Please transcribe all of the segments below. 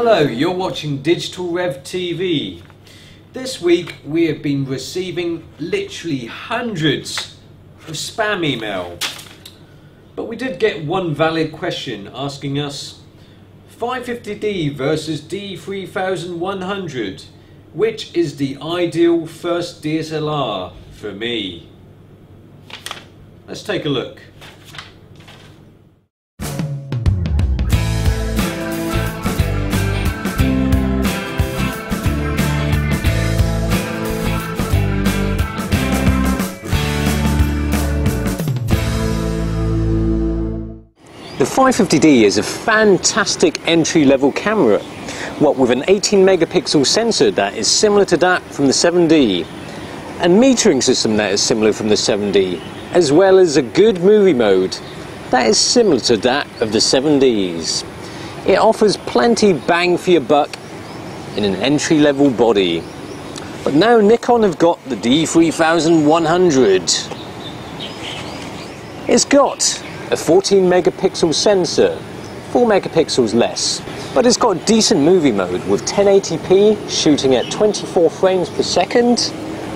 Hello, you're watching Digital Rev TV. This week we have been receiving literally hundreds of spam email. But we did get one valid question asking us 550D versus D3100, which is the ideal first DSLR for me? Let's take a look. The 550D is a fantastic entry-level camera, what with an 18 megapixel sensor that is similar to that from the 7D, a metering system that is similar from the 7D, as well as a good movie mode that is similar to that of the 7Ds. It offers plenty bang for your buck in an entry-level body. But now Nikon have got the D3100. It's got a 14 megapixel sensor, 4 megapixels less, but it's got decent movie mode with 1080p shooting at 24 frames per second.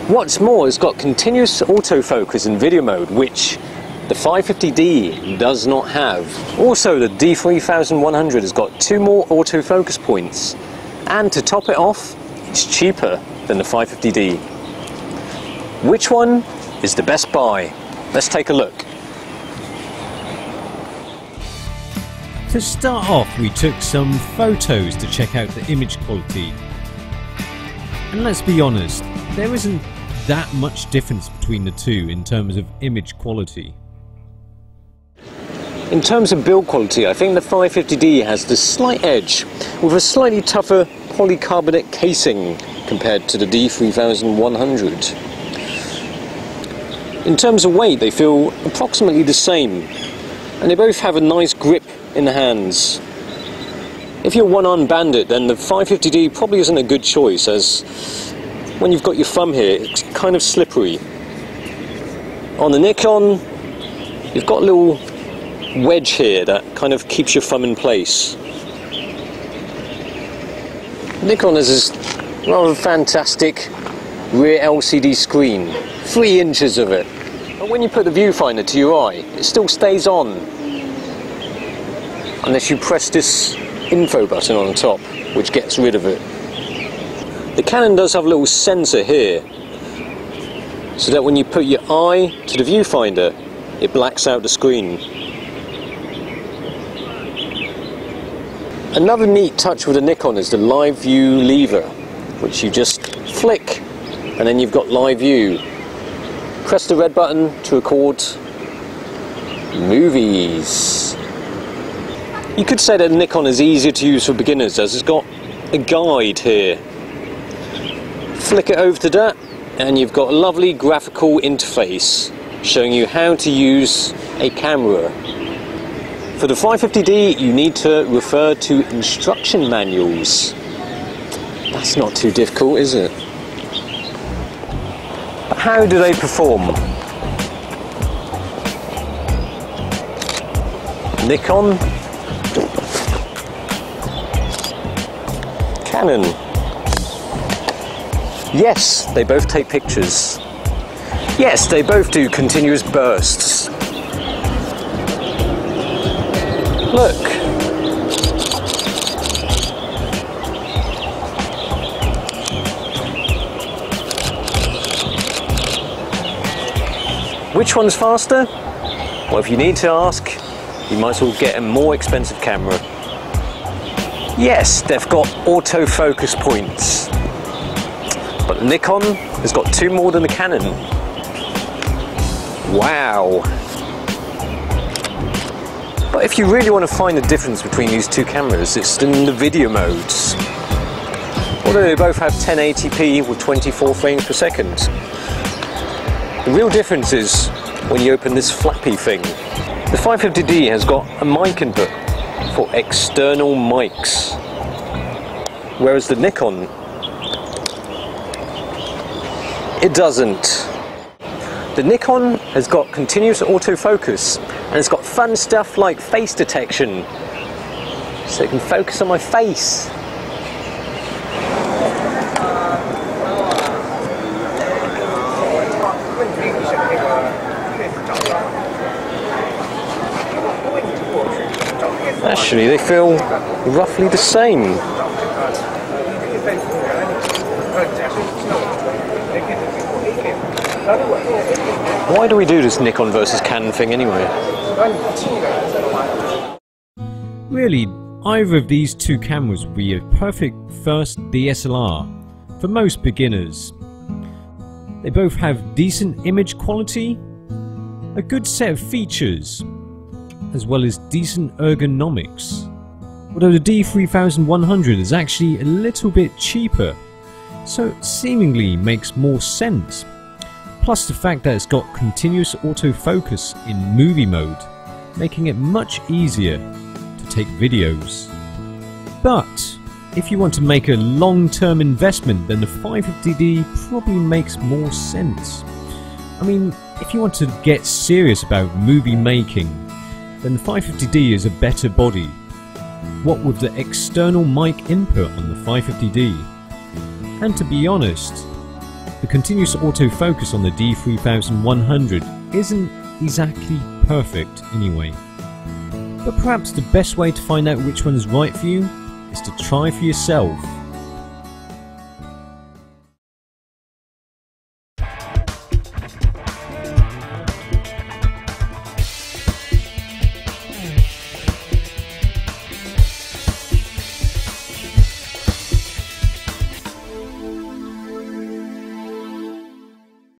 What's more, it's got continuous autofocus in video mode, which the 550D does not have. Also, the D3100 has got 2 more autofocus points, and to top it off, it's cheaper than the 550D. Which one is the best buy? Let's take a look. To start off, we took some photos to check out the image quality. And let's be honest, there isn't that much difference between the two in terms of image quality. In terms of build quality, I think the 550D has the slight edge, with a slightly tougher polycarbonate casing compared to the D3100. In terms of weight, they feel approximately the same, and they both have a nice grip in the hands. If you're one-armed bandit, then the 550D probably isn't a good choice, as when you've got your thumb here, it's kind of slippery. On the Nikon, you've got a little wedge here that kind of keeps your thumb in place. Nikon has this rather fantastic rear LCD screen, 3 inches of it. But when you put the viewfinder to your eye, it still stays on, unless you press this info button on the top, which gets rid of it. The Canon does have a little sensor here, so that when you put your eye to the viewfinder, it blacks out the screen. Another neat touch with the Nikon is the live view lever, which you just flick, and then you've got live view. Press the red button to record movies. You could say that Nikon is easier to use for beginners, as it's got a guide here. Flick it over to that, and you've got a lovely graphical interface showing you how to use a camera. For the 550D, you need to refer to instruction manuals. That's not too difficult, is it? But how do they perform? Nikon, Canon. Yes, they both take pictures. Yes, they both do continuous bursts. Look. Which one's faster? Well, if you need to ask, you might as well get a more expensive camera. Yes, they've got autofocus points, but Nikon has got 2 more than the Canon. Wow. But if you really want to find the difference between these two cameras, it's in the video modes. Although they both have 1080p with 24 frames per second. The real difference is when you open this flappy thing. The 550D has got a mic input for external mics, whereas the Nikon, it doesn't. The Nikon has got continuous autofocus, and it's got fun stuff like face detection, so it can focus on my face. Actually, they feel roughly the same. Why do we do this Nikon versus Canon thing anyway? Really, either of these two cameras would be a perfect first DSLR for most beginners. They both have decent image quality, a good set of features, as well as decent ergonomics. Although the D3100 is actually a little bit cheaper, so it seemingly makes more sense. Plus the fact that it's got continuous autofocus in movie mode, making it much easier to take videos. But if you want to make a long-term investment, then the 550D probably makes more sense. I mean, if you want to get serious about movie making, then the 550D is a better body. What with the external mic input on the 550D. And to be honest, the continuous autofocus on the D3100 isn't exactly perfect anyway. But perhaps the best way to find out which one is right for you is to try for yourself.